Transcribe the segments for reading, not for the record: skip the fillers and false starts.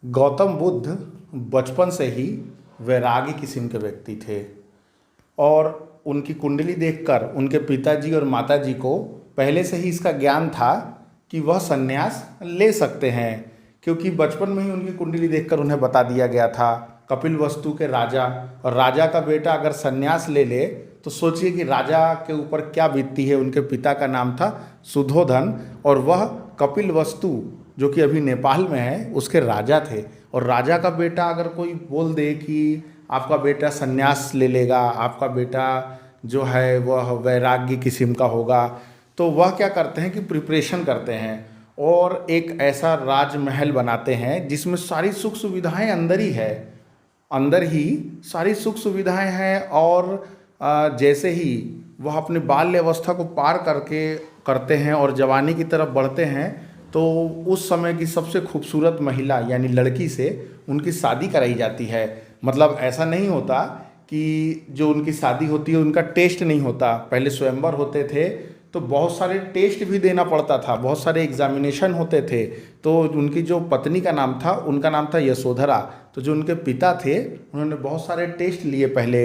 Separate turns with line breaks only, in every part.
गौतम बुद्ध बचपन से ही वैरागी किस्म के व्यक्ति थे और उनकी कुंडली देखकर उनके पिताजी और माताजी को पहले से ही इसका ज्ञान था कि वह संन्यास ले सकते हैं, क्योंकि बचपन में ही उनकी कुंडली देखकर उन्हें बता दिया गया था कपिलवस्तु के राजा और राजा का बेटा अगर संन्यास ले ले तो सोचिए कि राजा के ऊपर क्या बीतती है। उनके पिता का नाम था सुधोधन और वह कपिलवस्तु जो कि अभी नेपाल में है उसके राजा थे। और राजा का बेटा अगर कोई बोल दे कि आपका बेटा संन्यास ले लेगा, आपका बेटा जो है वह वैराग्य किस्म का होगा, तो वह क्या करते हैं कि प्रिपरेशन करते हैं और एक ऐसा राजमहल बनाते हैं जिसमें सारी सुख सुविधाएं अंदर ही है, अंदर ही सारी सुख सुविधाएं हैं। और जैसे ही वह अपने बाल्य अवस्था को पार करते हैं और जवानी की तरफ बढ़ते हैं तो उस समय की सबसे खूबसूरत महिला यानी लड़की से उनकी शादी कराई जाती है। मतलब ऐसा नहीं होता कि जो उनकी शादी होती है उनका टेस्ट नहीं होता, पहले स्वयंवर होते थे तो बहुत सारे टेस्ट भी देना पड़ता था, बहुत सारे एग्जामिनेशन होते थे। तो उनकी जो पत्नी का नाम था उनका नाम था यशोधरा। तो जो उनके पिता थे उन्होंने बहुत सारे टेस्ट लिए पहले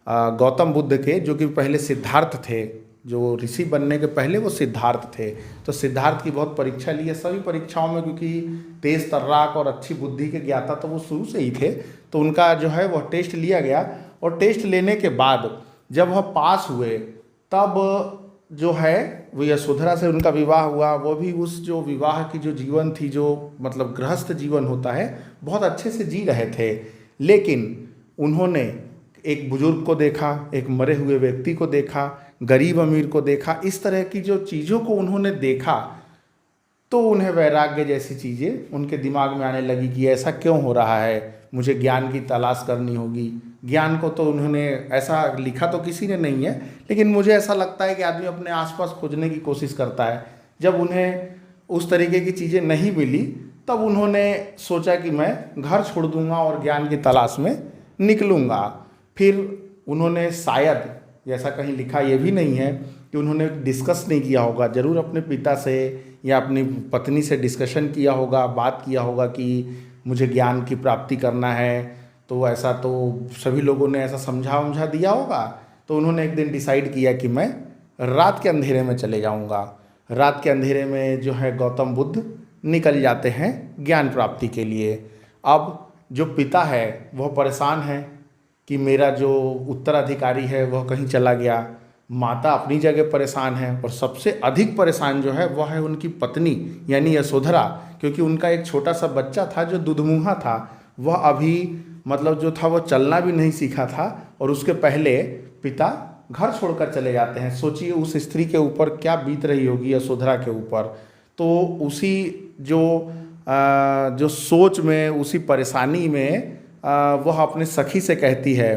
गौतम बुद्ध के, जो कि पहले सिद्धार्थ थे, जो ऋषि बनने के पहले वो सिद्धार्थ थे। तो सिद्धार्थ की बहुत परीक्षा ली है, सभी परीक्षाओं में, क्योंकि तेज तर्राक और अच्छी बुद्धि के ज्ञाता तो वो शुरू से ही थे। तो उनका जो है वह टेस्ट लिया गया और टेस्ट लेने के बाद जब वह पास हुए तब जो है वो यशोधरा से उनका विवाह हुआ। वो भी उस जो विवाह की जो जीवन थी, जो मतलब गृहस्थ जीवन होता है, बहुत अच्छे से जी रहे थे। लेकिन उन्होंने एक बुजुर्ग को देखा, एक मरे हुए व्यक्ति को देखा, गरीब अमीर को देखा, इस तरह की जो चीज़ों को उन्होंने देखा तो उन्हें वैराग्य जैसी चीज़ें उनके दिमाग में आने लगी कि ऐसा क्यों हो रहा है, मुझे ज्ञान की तलाश करनी होगी। ज्ञान को तो उन्होंने ऐसा लिखा तो किसी ने नहीं है, लेकिन मुझे ऐसा लगता है कि आदमी अपने आसपास खोजने की कोशिश करता है। जब उन्हें उस तरीके की चीज़ें नहीं मिली तब उन्होंने सोचा कि मैं घर छोड़ दूंगा और ज्ञान की तलाश में निकलूँगा। फिर उन्होंने शायद, जैसा कहीं लिखा ये भी नहीं है कि उन्होंने डिस्कस नहीं किया होगा, ज़रूर अपने पिता से या अपनी पत्नी से डिस्कशन किया होगा, बात किया होगा कि मुझे ज्ञान की प्राप्ति करना है। तो ऐसा तो सभी लोगों ने ऐसा समझा दिया होगा। तो उन्होंने एक दिन डिसाइड किया कि मैं रात के अंधेरे में चले जाऊंगा। रात के अंधेरे में जो है गौतम बुद्ध निकल जाते हैं ज्ञान प्राप्ति के लिए। अब जो पिता है वह परेशान है कि मेरा जो उत्तराधिकारी है वह कहीं चला गया, माता अपनी जगह परेशान है और सबसे अधिक परेशान जो है वह है उनकी पत्नी यानी यशोधरा, क्योंकि उनका एक छोटा सा बच्चा था जो दुधमुहा था। वह अभी मतलब जो था वो चलना भी नहीं सीखा था और उसके पहले पिता घर छोड़कर चले जाते हैं। सोचिए उस स्त्री के ऊपर क्या बीत रही होगी, यशोधरा के ऊपर। तो उसी जो सोच में, उसी परेशानी में वह अपने सखी से कहती है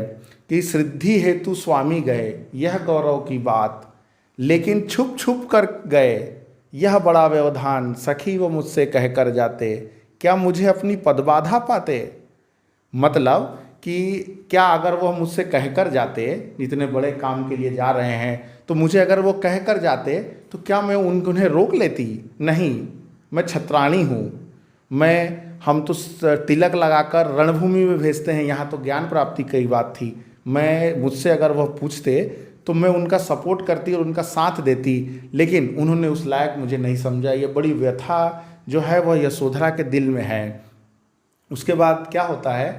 कि सिद्धि हेतु स्वामी गए यह गौरव की बात, लेकिन छुप छुप कर गए यह बड़ा व्यवधान। सखी वो मुझसे कह कर जाते, क्या मुझे अपनी पदबाधा पाते। मतलब कि क्या अगर वह मुझसे कह कर जाते, इतने बड़े काम के लिए जा रहे हैं तो मुझे अगर वो कह कर जाते तो क्या मैं उन्हें रोक लेती। नहीं, मैं छत्राणी हूँ, हम तो तिलक लगाकर रणभूमि में भेजते हैं, यहाँ तो ज्ञान प्राप्ति की बात थी। मुझसे अगर वह पूछते तो मैं उनका सपोर्ट करती और उनका साथ देती, लेकिन उन्होंने उस लायक मुझे नहीं समझा। ये बड़ी व्यथा जो है वह यशोधरा के दिल में है। उसके बाद क्या होता है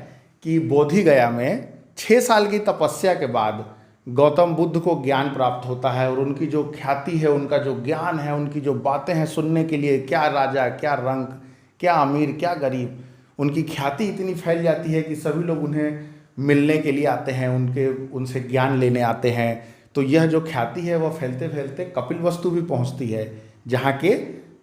कि बोधि गया में 6 साल की तपस्या के बाद गौतम बुद्ध को ज्ञान प्राप्त होता है और उनकी जो ख्याति है, उनका जो ज्ञान है, उनकी जो बातें हैं सुनने के लिए, क्या राजा, क्या रंक, क्या अमीर, क्या गरीब, उनकी ख्याति इतनी फैल जाती है कि सभी लोग उन्हें मिलने के लिए आते हैं, उनसे ज्ञान लेने आते हैं। तो यह जो ख्याति है वह फैलते फैलते कपिलवस्तु भी पहुंचती है, जहाँ के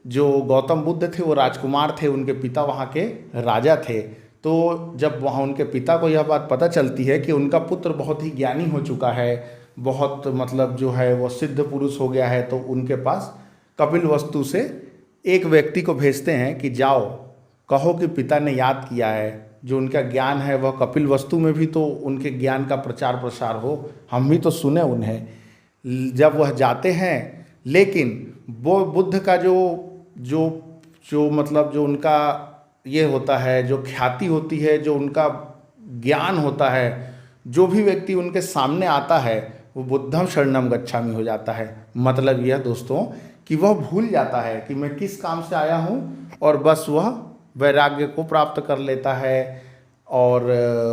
जो गौतम बुद्ध थे वो राजकुमार थे, उनके पिता वहाँ के राजा थे। तो जब वहाँ उनके पिता को यह बात पता चलती है कि उनका पुत्र बहुत ही ज्ञानी हो चुका है, बहुत मतलब जो है वो सिद्ध पुरुष हो गया है, तो उनके पास कपिलवस्तु से एक व्यक्ति को भेजते हैं कि जाओ कहो कि पिता ने याद किया है, जो उनका ज्ञान है वह कपिलवस्तु में भी तो उनके ज्ञान का प्रचार प्रसार हो, हम भी तो सुने उन्हें। जब वह जाते हैं, लेकिन वो बुद्ध का जो मतलब जो उनका ये होता है, जो ख्याति होती है, जो उनका ज्ञान होता है, जो भी व्यक्ति उनके सामने आता है वो बुद्धम शरणम गच्छामि हो जाता है। मतलब यह दोस्तों कि वह भूल जाता है कि मैं किस काम से आया हूँ और बस वह वैराग्य को प्राप्त कर लेता है और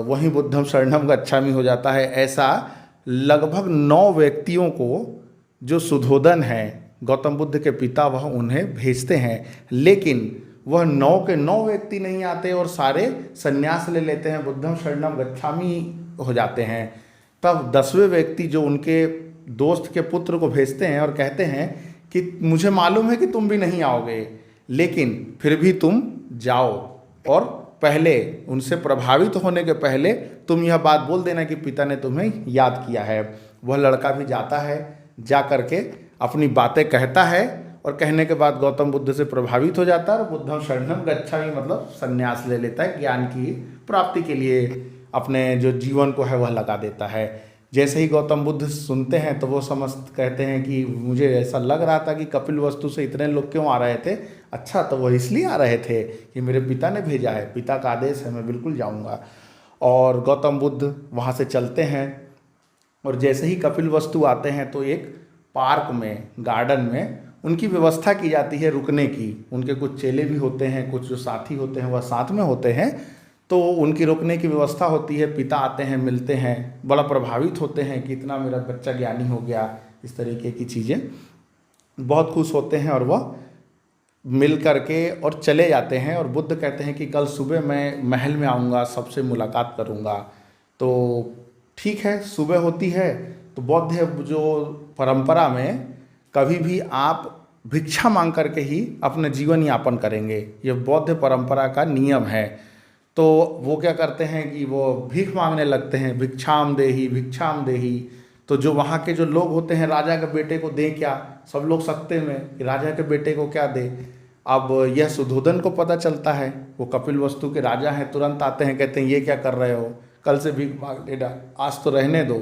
वहीं बुद्धम शरणम गच्छामि हो जाता है। ऐसा लगभग 9 व्यक्तियों को जो सुधोधन है गौतम बुद्ध के पिता, वह उन्हें भेजते हैं, लेकिन वह 9 के 9 व्यक्ति नहीं आते और सारे संन्यास ले लेते हैं, बुद्धम शरणम गच्छामि हो जाते हैं। तब 10वें व्यक्ति जो उनके दोस्त के पुत्र को भेजते हैं और कहते हैं कि मुझे मालूम है कि तुम भी नहीं आओगे, लेकिन फिर भी तुम जाओ और पहले उनसे प्रभावित होने के पहले तुम यह बात बोल देना कि पिता ने तुम्हें याद किया है। वह लड़का भी जाता है, जा करके अपनी बातें कहता है और कहने के बाद गौतम बुद्ध से प्रभावित हो जाता है और बुद्धम शरणम गच्छामि मतलब संन्यास ले लेता है, ज्ञान की प्राप्ति के लिए अपने जो जीवन को है वह लगा देता है। जैसे ही गौतम बुद्ध सुनते हैं तो वो कहते हैं कि मुझे ऐसा लग रहा था कि कपिलवस्तु से इतने लोग क्यों आ रहे थे, अच्छा तो वो इसलिए आ रहे थे कि मेरे पिता ने भेजा है, पिता का आदेश है, मैं बिल्कुल जाऊंगा। और गौतम बुद्ध वहाँ से चलते हैं और जैसे ही कपिलवस्तु आते हैं तो एक पार्क में, गार्डन में उनकी व्यवस्था की जाती है रुकने की। उनके कुछ चेले भी होते हैं, कुछ जो साथी होते हैं वह साथ में होते हैं, तो उनकी रुकने की व्यवस्था होती है। पिता आते हैं, मिलते हैं, बड़ा प्रभावित होते हैं कि इतना मेरा बच्चा ज्ञानी हो गया, इस तरीके की चीज़ें, बहुत खुश होते हैं और वह मिल करके और चले जाते हैं। और बुद्ध कहते हैं कि कल सुबह मैं महल में आऊँगा, सबसे मुलाकात करूँगा। तो ठीक है, सुबह होती है तो बौद्ध जो परंपरा में कभी भी आप भिक्षा मांग करके ही अपना जीवन यापन करेंगे, ये बौद्ध परंपरा का नियम है। तो वो क्या करते हैं कि वो भीख मांगने लगते हैं, भिक्षाम देही भिक्षाम देही। तो जो वहाँ के जो लोग होते हैं, राजा के बेटे को दें क्या, सब लोग सकते में कि राजा के बेटे को क्या दे। अब यह सुधोधन को पता चलता है, वो कपिलवस्तु के राजा हैं, तुरंत आते हैं, कहते हैं ये क्या कर रहे हो, कल से भीख मांग लेना, आज तो रहने दो।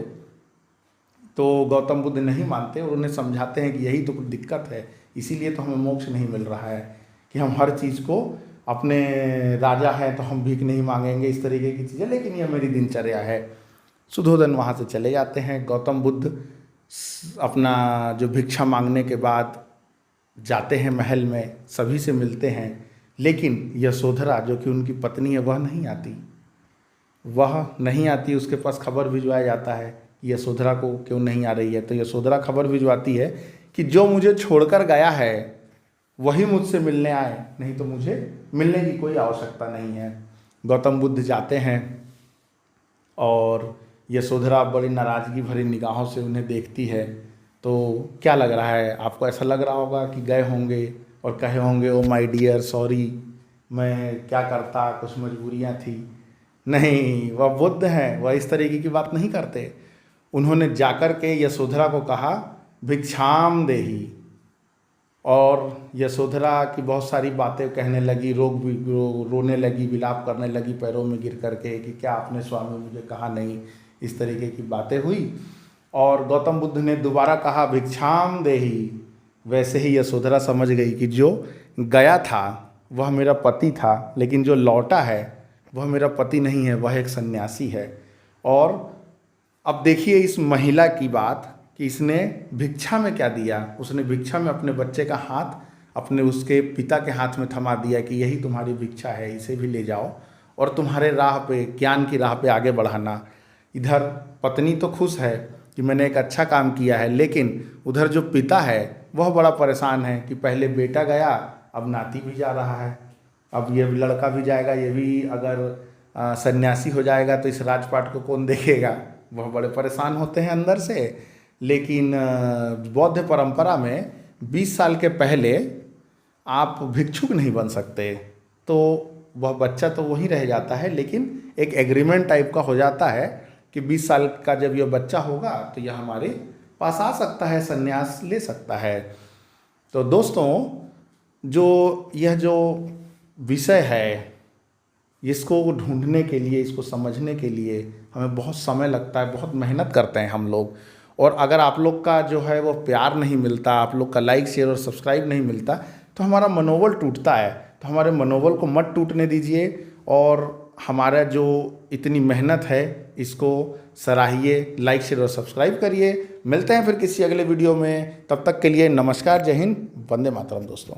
तो गौतम बुद्ध नहीं मानते और उन्हें समझाते हैं कि यही तो दिक्कत है, इसीलिए तो हमें मोक्ष नहीं मिल रहा है कि हम हर चीज़ को, अपने राजा हैं तो हम भीख नहीं मांगेंगे, इस तरीके की चीज़ें, लेकिन यह मेरी दिनचर्या है। सुधोधन वहाँ से चले जाते हैं। गौतम बुद्ध अपना जो भिक्षा मांगने के बाद जाते हैं महल में, सभी से मिलते हैं, लेकिन यशोधरा जो कि उनकी पत्नी है वह नहीं आती। उसके पास खबर भिजवाया जाता है कि यशोधरा को क्यों नहीं आ रही है। तो यशोधरा खबर भिजवाती है कि जो मुझे छोड़कर गया है वही मुझसे मिलने आए, नहीं तो मुझे मिलने की कोई आवश्यकता नहीं है। गौतम बुद्ध जाते हैं और यशोधरा बड़ी नाराज़गी भरी निगाहों से उन्हें देखती है। तो क्या लग रहा है आपको, ऐसा लग रहा होगा कि गए होंगे और कहे होंगे ओ माय डियर सॉरी, मैं क्या करता, कुछ मजबूरियां थी। नहीं, वह बुद्ध हैं, वह इस तरीके की बात नहीं करते। उन्होंने जाकर के यशोधरा को कहा भिक्षाम देही, और यशोधरा की बहुत सारी बातें कहने लगी, रोने लगी, विलाप करने लगी पैरों में गिर करके कि क्या आपने स्वामी मुझे कहा नहीं, इस तरीके की बातें हुई। और गौतम बुद्ध ने दोबारा कहा भिक्षाम देही। वैसे ही यशोधरा समझ गई कि जो गया था वह मेरा पति था, लेकिन जो लौटा है वह मेरा पति नहीं है, वह एक सन्यासी है। और अब देखिए इस महिला की बात कि इसने भिक्षा में क्या दिया। उसने भिक्षा में अपने बच्चे का हाथ अपने उसके पिता के हाथ में थमा दिया कि यही तुम्हारी भिक्षा है, इसे भी ले जाओ और तुम्हारे राह पे, ज्ञान की राह पे आगे बढ़ाना। इधर पत्नी तो खुश है कि मैंने एक अच्छा काम किया है, लेकिन उधर जो पिता है वह बड़ा परेशान है कि पहले बेटा गया, अब नाती भी जा रहा है, अब ये लड़का भी जाएगा, ये भी अगर सन्यासी हो जाएगा तो इस राजपाट को कौन देखेगा। वह बड़े परेशान होते हैं अंदर से। लेकिन बौद्ध परंपरा में 20 साल के पहले आप भिक्षुक नहीं बन सकते, तो वह बच्चा तो वहीं रह जाता है, लेकिन एक एग्रीमेंट टाइप का हो जाता है कि 20 साल का जब यह बच्चा होगा तो यह हमारे पास आ सकता है, संन्यास ले सकता है। तो दोस्तों, यह जो विषय है, इसको ढूंढने के लिए, इसको समझने के लिए हमें बहुत समय लगता है, बहुत मेहनत करते हैं हम लोग। और अगर आप लोग का जो है वो प्यार नहीं मिलता, आप लोग का लाइक शेयर और सब्सक्राइब नहीं मिलता, तो हमारा मनोबल टूटता है। तो हमारे मनोबल को मत टूटने दीजिए और हमारा जो इतनी मेहनत है इसको सराहिए, लाइक शेयर और सब्सक्राइब करिए। मिलते हैं फिर किसी अगले वीडियो में, तब तक के लिए नमस्कार, जय हिंद, वंदे मातरम दोस्तों।